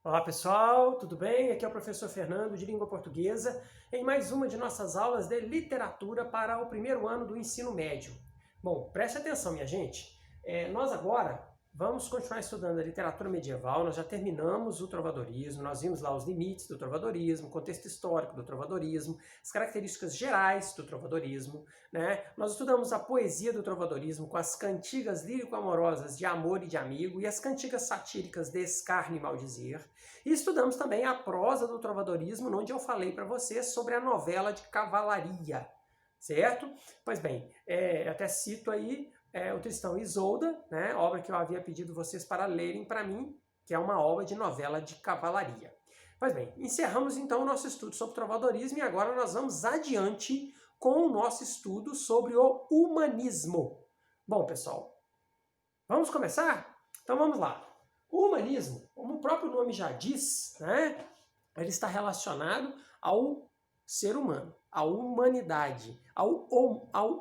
Olá pessoal, tudo bem? Aqui é o professor Fernando de Língua Portuguesa em mais uma de nossas aulas de literatura para o primeiro ano do ensino médio. Bom, preste atenção minha gente, nós agora vamos continuar estudando a literatura medieval, nós já terminamos o trovadorismo, nós vimos lá os limites do trovadorismo, o contexto histórico do trovadorismo, as características gerais do trovadorismo, né? Nós estudamos a poesia do trovadorismo com as cantigas lírico-amorosas de amor e de amigo e as cantigas satíricas de escárnio e maldizer. E estudamos também a prosa do trovadorismo, onde eu falei para vocês sobre a novela de cavalaria, certo? Pois bem, até cito aí o Tristão e Isolda, né, obra que eu havia pedido vocês para lerem para mim, que é uma obra de novela de cavalaria. Pois bem, encerramos então o nosso estudo sobre trovadorismo e agora nós vamos adiante com o nosso estudo sobre o humanismo. Bom, pessoal, vamos começar? Então vamos lá. O humanismo, como o próprio nome já diz, né, ele está relacionado ao ser humano, à humanidade, ao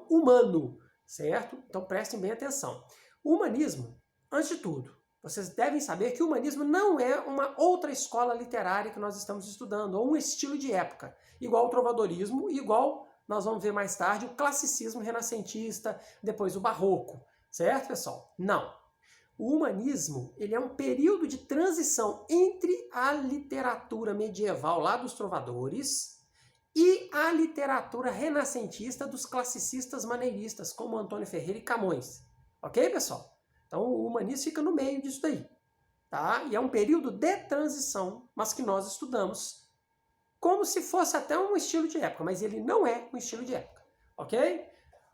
humano, certo? Então prestem bem atenção. O humanismo, antes de tudo, vocês devem saber que o humanismo não é uma outra escola literária que nós estamos estudando, ou um estilo de época, igual o trovadorismo, igual nós vamos ver mais tarde o classicismo renascentista, depois o barroco, certo, pessoal? Não. O humanismo, ele é um período de transição entre a literatura medieval lá dos trovadores e a literatura renascentista dos classicistas maneiristas, como Antônio Ferreira e Camões. Ok, pessoal? Então o humanismo fica no meio disso daí. Tá? E é um período de transição, mas que nós estudamos como se fosse até um estilo de época, mas ele não é um estilo de época. Ok?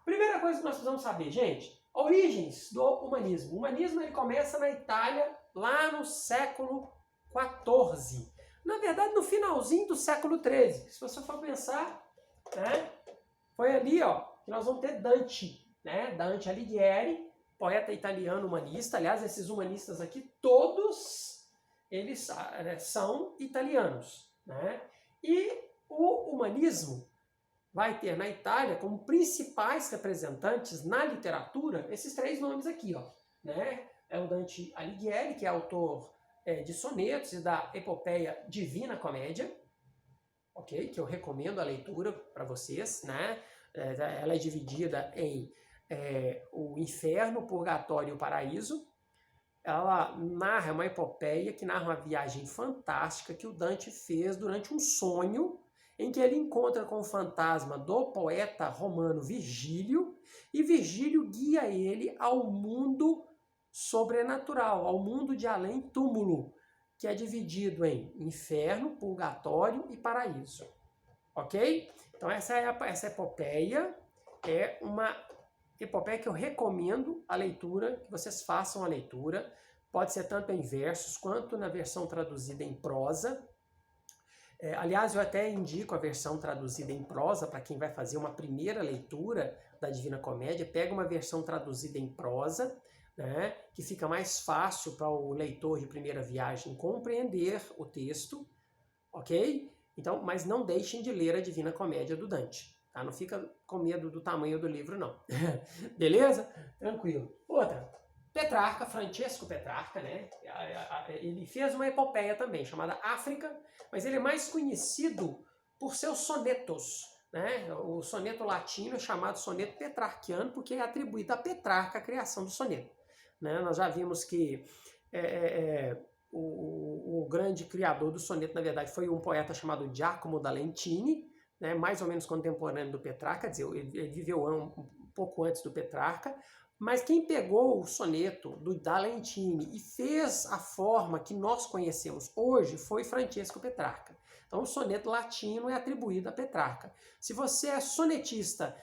Primeira coisa que nós precisamos saber, gente, origens do humanismo. O humanismo ele começa na Itália lá no século XIV. Na verdade, no finalzinho do século XIII. Se você for pensar, né, foi ali ó, que nós vamos ter Dante, né, Dante Alighieri, poeta italiano humanista. Aliás, esses humanistas aqui, todos eles são italianos. Né? E o humanismo vai ter na Itália como principais representantes na literatura esses três nomes aqui, ó, né? É o Dante Alighieri, que é autor de sonetos e da epopeia Divina Comédia, ok? Que eu recomendo a leitura para vocês, né? Ela é dividida em o inferno, o purgatório e o paraíso. Ela narra uma epopeia que narra uma viagem fantástica que o Dante fez durante um sonho em que ele encontra com o fantasma do poeta romano Virgílio, e Virgílio guia ele ao mundo sobrenatural, ao mundo de além-túmulo, que é dividido em inferno, purgatório e paraíso. Ok? Então essa epopeia é uma epopeia que eu recomendo a leitura, que vocês façam a leitura. Pode ser tanto em versos quanto na versão traduzida em prosa. Aliás, eu até indico a versão traduzida em prosa para quem vai fazer uma primeira leitura da Divina Comédia. Pega uma versão traduzida em prosa, né, que fica mais fácil para o leitor de primeira viagem compreender o texto, ok? Então, mas não deixem de ler a Divina Comédia do Dante. Tá? Não fica com medo do tamanho do livro, não. Beleza? Tranquilo. Outra. Petrarca, Francesco Petrarca, né? Ele fez uma epopeia também, chamada África, mas ele é mais conhecido por seus sonetos. Né? O soneto latino é chamado soneto petrarquiano, porque é atribuído a Petrarca a criação do soneto. Né? Nós já vimos que o grande criador do soneto, na verdade, foi um poeta chamado Giacomo da Lentini, né? Mais ou menos contemporâneo do Petrarca, quer dizer, ele viveu um pouco antes do Petrarca. Mas quem pegou o soneto da Lentini e fez a forma que nós conhecemos hoje foi Francesco Petrarca. Então o soneto latino é atribuído a Petrarca. Se você é sonetista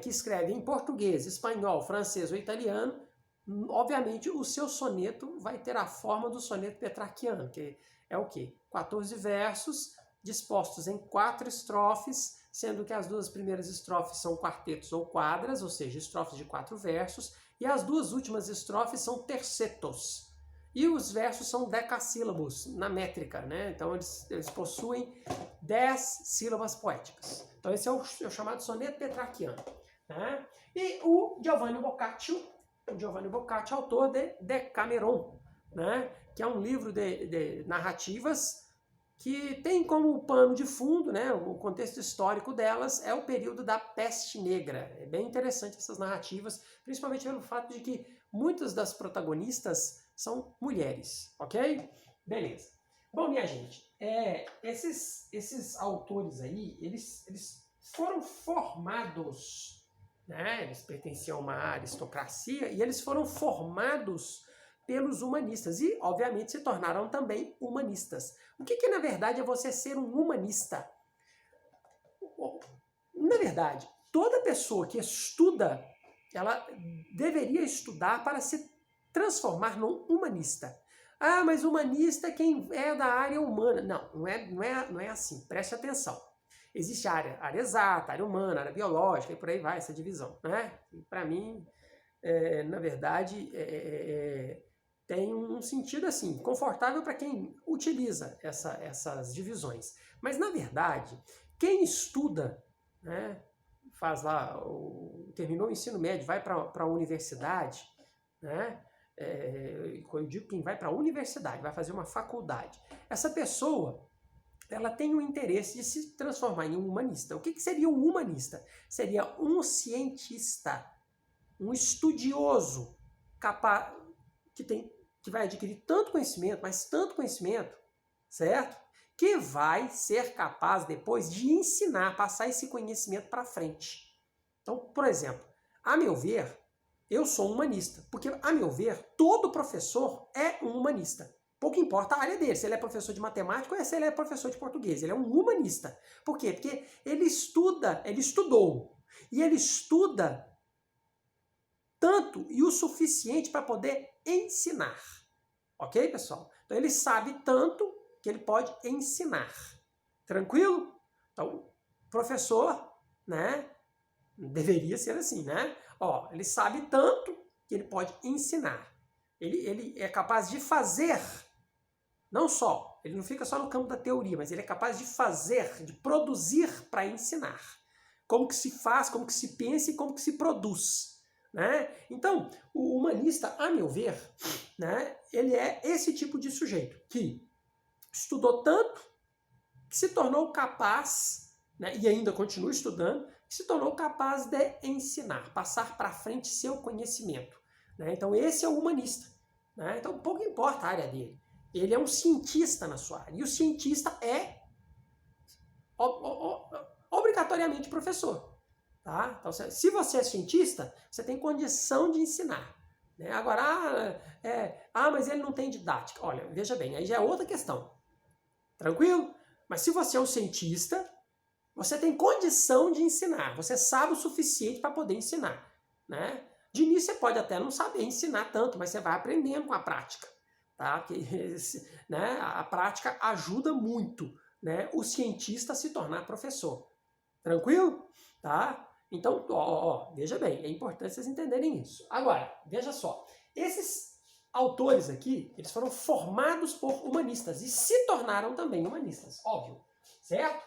que escreve em português, espanhol, francês ou italiano, obviamente o seu soneto vai ter a forma do soneto petrarquiano, que é o quê? 14 versos dispostos em 4 estrofes, sendo que as 2 primeiras estrofes são quartetos ou quadras, ou seja, estrofes de 4 versos, e as 2 últimas estrofes são tercetos. E os versos são decassílabos na métrica, né? Então eles possuem 10 sílabas poéticas. Então esse é o chamado soneto petrarquiano. Né? E o Giovanni Boccaccio, autor de Decameron, né? que é um livro de narrativas que tem como pano de fundo, né, o contexto histórico delas é o período da Peste Negra. É bem interessante essas narrativas, principalmente pelo fato de que muitas das protagonistas são mulheres, ok? Beleza. Bom, minha gente, esses autores aí, eles foram formados, né, eles pertenciam a uma aristocracia e eles foram formados pelos humanistas e, obviamente, se tornaram também humanistas. O que na verdade, é você ser um humanista? Na verdade, toda pessoa que estuda, ela deveria estudar para se transformar num humanista. Ah, mas humanista é quem é da área humana. Não é assim. Preste atenção. Existe a área exata, a área humana, a área biológica, e por aí vai essa divisão, né? Para mim, na verdade, tem um sentido assim, confortável para quem utiliza essas divisões. Mas, na verdade, quem estuda, né, faz lá, terminou o ensino médio, vai para a universidade, né? Eu digo quem vai para a universidade, vai fazer uma faculdade. Essa pessoa, ela tem o interesse de se transformar em um humanista. O que seria um humanista? Seria um cientista, um estudioso, capaz, que vai adquirir tanto conhecimento, mas tanto conhecimento, certo? Que vai ser capaz depois de ensinar, passar esse conhecimento para frente. Então, por exemplo, a meu ver, eu sou um humanista, porque, a meu ver, todo professor é um humanista. Pouco importa a área dele, se ele é professor de matemática ou se ele é professor de português, ele é um humanista. Por quê? Porque ele estudou, e ele estuda tanto e o suficiente para poder ensinar. Ok, pessoal? Então ele sabe tanto que ele pode ensinar. Tranquilo? Então, professor, né, deveria ser assim, né? Ó, ele sabe tanto que ele pode ensinar. Ele é capaz de fazer, não só, ele não fica só no campo da teoria, mas ele é capaz de fazer, de produzir para ensinar. Como que se faz, como que se pensa e como que se produz. Né? Então, o humanista, a meu ver, né, ele é esse tipo de sujeito que estudou tanto que se tornou capaz, né, e ainda continua estudando, que se tornou capaz de ensinar, passar para frente seu conhecimento. Né? Então, esse é o humanista. Né? Então, pouco importa a área dele. Ele é um cientista na sua área. E o cientista é obrigatoriamente professor. Tá? Então, se você é cientista, você tem condição de ensinar. Né? Agora, mas ele não tem didática. Olha, veja bem, aí já é outra questão. Tranquilo? Mas se você é um cientista, você tem condição de ensinar. Você sabe o suficiente para poder ensinar. Né? De início, você pode até não saber ensinar tanto, mas você vai aprendendo com a prática. Tá? Porque, né, a prática ajuda muito, né, o cientista a se tornar professor. Tranquilo? Tá? Então, veja bem, é importante vocês entenderem isso. Agora, veja só, esses autores aqui, eles foram formados por humanistas e se tornaram também humanistas, óbvio, certo?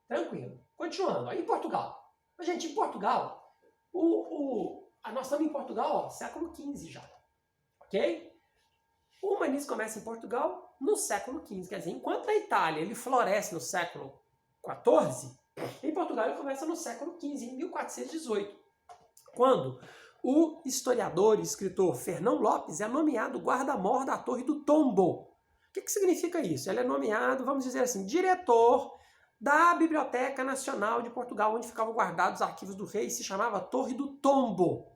Tranquilo. Continuando, aí em Portugal. Gente, em Portugal, nós estamos em Portugal, século XV já, ok? O humanismo começa em Portugal no século XV, quer dizer, enquanto a Itália ele floresce no século XIV, em Portugal ele começa no século XV, em 1418, quando o historiador e escritor Fernão Lopes é nomeado guarda-mor da Torre do Tombo. O que significa isso? Ele é nomeado, vamos dizer assim, diretor da Biblioteca Nacional de Portugal, onde ficavam guardados os arquivos do rei, se chamava Torre do Tombo.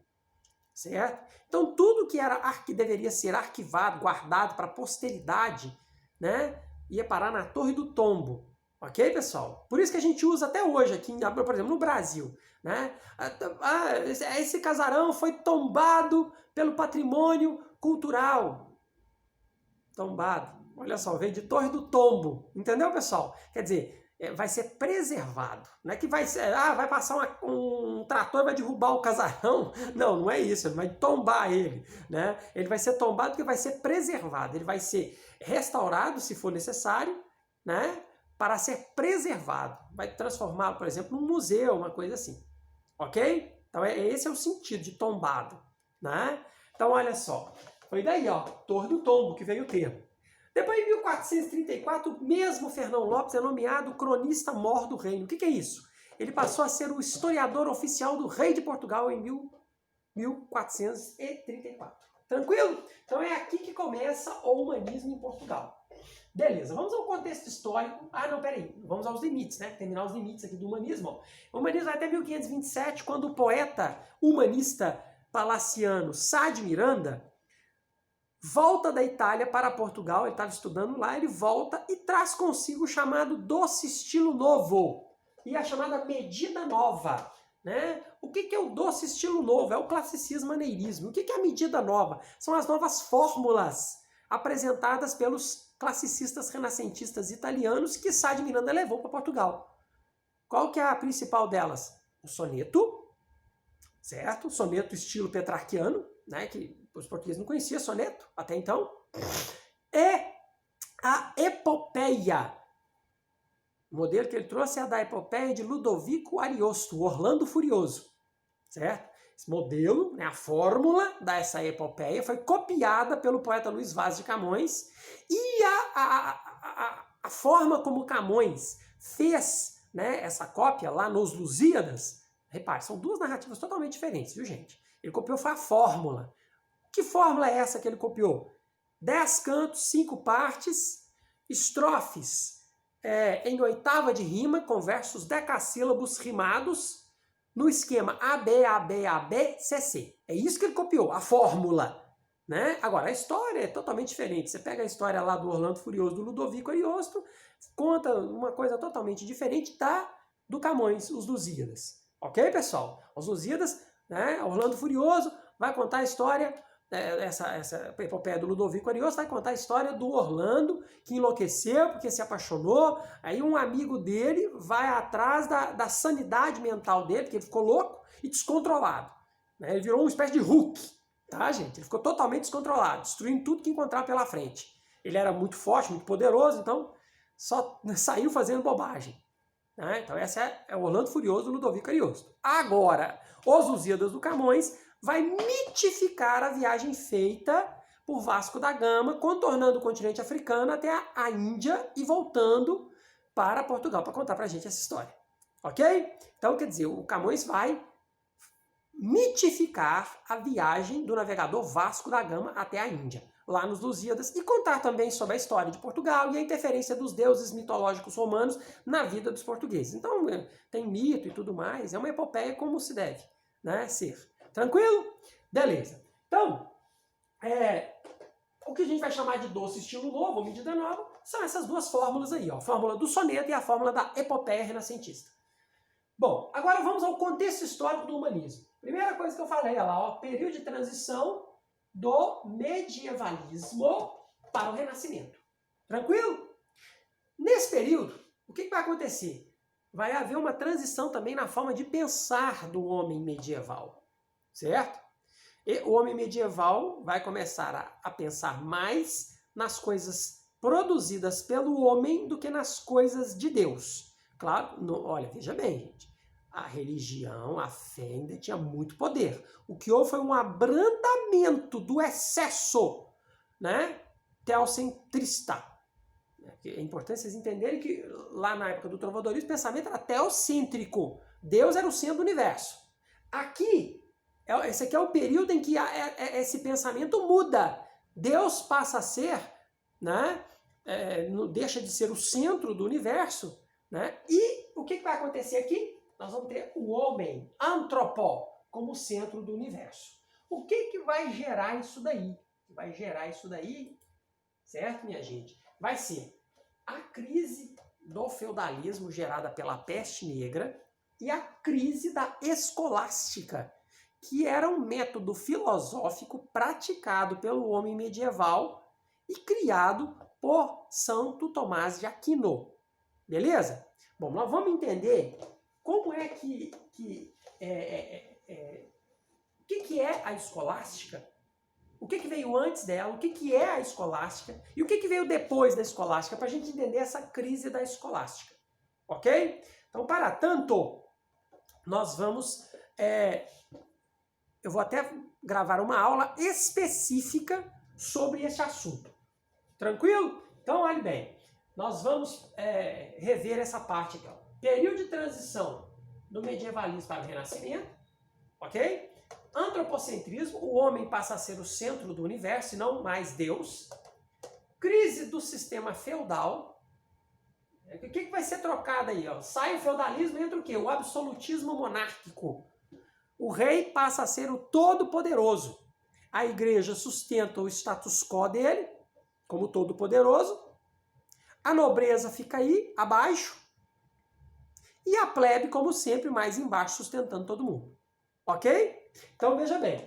Certo? Então, tudo que deveria ser arquivado, guardado para a posteridade, né, ia parar na Torre do Tombo. Ok, pessoal? Por isso que a gente usa até hoje, aqui, por exemplo, no Brasil. Né? Esse casarão foi tombado pelo patrimônio cultural. Tombado. Olha só, veio de Torre do Tombo. Entendeu, pessoal? Quer dizer, vai ser preservado. Não é que vai passar um trator e vai derrubar o casarão. Não é isso. Ele vai tombar ele. Né? Ele vai ser tombado porque vai ser preservado. Ele vai ser restaurado, se for necessário, né? Para ser preservado. Vai transformá-lo, por exemplo, num museu, uma coisa assim. Ok? Então, esse é o sentido de tombado. Né? Então, olha só. Foi daí, ó, Torre do Tombo, que veio o termo. Depois, em 1434, o mesmo Fernão Lopes é nomeado cronista mor do reino. O que é isso? Ele passou a ser o historiador oficial do rei de Portugal em 1434. Tranquilo? Então é aqui que começa o humanismo em Portugal. Beleza, vamos ao contexto histórico. Ah, não, peraí. Vamos aos limites, né? Terminar os limites aqui do humanismo. O humanismo vai até 1527, quando o poeta humanista palaciano Sá de Miranda volta da Itália para Portugal. Ele estava estudando lá, ele volta e traz consigo o chamado doce estilo novo e a chamada medida nova. Né? O que é o doce estilo novo? É o classicismo maneirismo. O que é a medida nova? São as novas fórmulas apresentadas pelos classicistas renascentistas italianos que Sá de Miranda levou para Portugal. Qual que é a principal delas? O soneto, certo? Soneto estilo petrarquiano, né? Que os portugueses não conheciam soneto até então. E a epopeia. O modelo que ele trouxe é a da epopeia de Ludovico Ariosto, o Orlando Furioso, certo? Esse modelo, né, a fórmula dessa epopeia foi copiada pelo poeta Luís Vaz de Camões e a forma como Camões fez, né, essa cópia lá nos Lusíadas, repare, são duas narrativas totalmente diferentes, viu, gente? Ele copiou foi a fórmula. Que fórmula é essa que ele copiou? 10 cantos, 5 partes, estrofes em oitava de rima, com versos decassílabos rimados, no esquema AB, AB, AB, CC. É isso que ele copiou, a fórmula. Né? Agora, a história é totalmente diferente. Você pega a história lá do Orlando Furioso, do Ludovico Ariosto, conta uma coisa totalmente diferente do Camões, os Lusíadas. Ok, pessoal? Os Lusíadas, né? Orlando Furioso vai contar a história, essa epopeia do Ludovico Ariosto vai contar a história do Orlando, que enlouqueceu porque se apaixonou, aí um amigo dele vai atrás da sanidade mental dele, porque ele ficou louco e descontrolado. Né? Ele virou uma espécie de Hulk, tá, gente? Ele ficou totalmente descontrolado, destruindo tudo que encontrava pela frente. Ele era muito forte, muito poderoso, então só saiu fazendo bobagem. Né? Então essa é o Orlando Furioso do Ludovico Ariosto. Agora, os Lusíadas do Camões vai mitificar a viagem feita por Vasco da Gama, contornando o continente africano até a Índia e voltando para Portugal para contar para a gente essa história. Ok? Então, quer dizer, o Camões vai mitificar a viagem do navegador Vasco da Gama até a Índia, lá nos Lusíadas, e contar também sobre a história de Portugal e a interferência dos deuses mitológicos romanos na vida dos portugueses. Então, tem mito e tudo mais, é uma epopeia como se deve, né, ser. Tranquilo? Beleza. Então, o que a gente vai chamar de doce estilo novo, ou medida nova, são essas duas fórmulas aí, ó, a fórmula do soneto e a fórmula da epopeia renascentista. Bom, agora vamos ao contexto histórico do humanismo. Primeira coisa que eu falei, olha lá, ó, período de transição do medievalismo para o renascimento. Tranquilo? Nesse período, o que vai acontecer? Vai haver uma transição também na forma de pensar do homem medieval. Certo? E o homem medieval vai começar a pensar mais nas coisas produzidas pelo homem do que nas coisas de Deus. Claro, olha, veja bem, gente, a religião, a fé ainda tinha muito poder. O que houve foi um abrandamento do excesso, né, teocentrista. É importante vocês entenderem que lá na época do trovadorismo o pensamento era teocêntrico. Deus era o centro do universo. Aqui, esse aqui é o período em que esse pensamento muda. Deus passa a ser, né, deixa de ser o centro do universo, né, e o que vai acontecer aqui? Nós vamos ter o homem, antropó, como centro do universo. O que vai gerar isso daí? Vai gerar isso daí, certo, minha gente? Vai ser a crise do feudalismo gerada pela peste negra e a crise da escolástica, que era um método filosófico praticado pelo homem medieval e criado por Santo Tomás de Aquino. Beleza? Bom, nós vamos entender como é que é a escolástica, o que veio antes dela, o que é a escolástica e o que veio depois da escolástica, para a gente entender essa crise da escolástica. Ok? Então, para tanto, nós vamos... eu vou até gravar uma aula específica sobre esse assunto. Tranquilo? Então, olhe bem, nós vamos rever essa parte aqui. Ó. Período de transição do medievalismo para o Renascimento, ok? Antropocentrismo, o homem passa a ser o centro do universo e não mais Deus. Crise do sistema feudal. O que vai ser trocado aí? Ó? Sai o feudalismo e entra o quê? O absolutismo monárquico. O rei passa a ser o todo-poderoso. A igreja sustenta o status quo dele, como todo-poderoso. A nobreza fica aí, abaixo. E a plebe, como sempre, mais embaixo, sustentando todo mundo. Ok? Então, veja bem.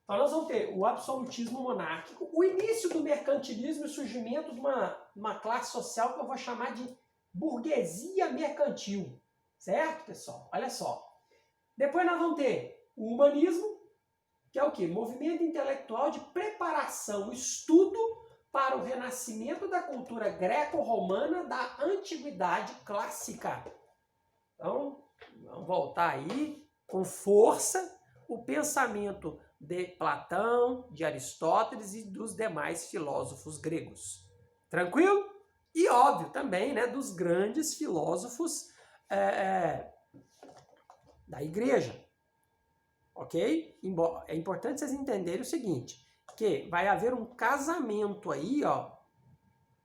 Então, nós vamos ter o absolutismo monárquico, o início do mercantilismo e o surgimento de uma classe social que eu vou chamar de burguesia mercantil. Certo, pessoal? Olha só. Depois nós vamos ter o humanismo, que é o quê? Movimento intelectual de preparação, estudo para o renascimento da cultura greco-romana da antiguidade clássica. Então, vamos voltar aí com força o pensamento de Platão, de Aristóteles e dos demais filósofos gregos. Tranquilo? E óbvio também, né, dos grandes filósofos da igreja. Ok? É importante vocês entenderem o seguinte, que vai haver um casamento aí, ó,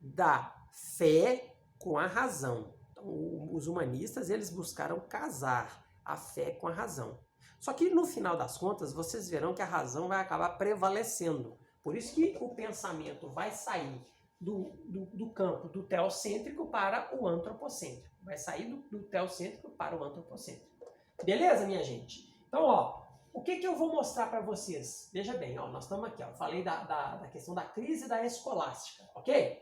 da fé com a razão. Então, os humanistas, eles buscaram casar a fé com a razão. Só que no final das contas, vocês verão que a razão vai acabar prevalecendo. Por isso que o pensamento vai sair do campo do teocêntrico para o antropocêntrico. Vai sair do teocêntrico para o antropocêntrico. Beleza, minha gente? Então, ó, o que eu vou mostrar para vocês? Veja bem, ó, nós estamos aqui, ó, falei da questão da crise da escolástica, ok?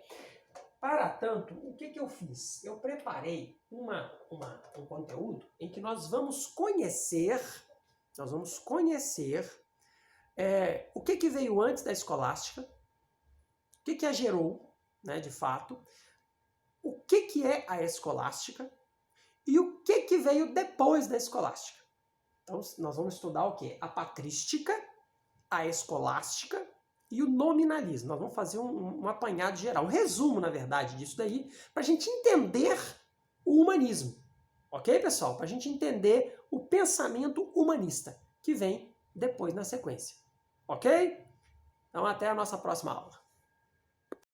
Para tanto, o que eu fiz? Eu preparei um conteúdo em que nós vamos conhecer o que veio antes da escolástica, o que a gerou, né, de fato, o que é a escolástica e o que veio depois da escolástica. Então, nós vamos estudar o quê? A patrística, a escolástica e o nominalismo. Nós vamos fazer um apanhado geral, um resumo, na verdade, disso daí, para a gente entender o humanismo. Ok, pessoal? Para a gente entender o pensamento humanista, que vem depois na sequência. Ok? Então, até a nossa próxima aula.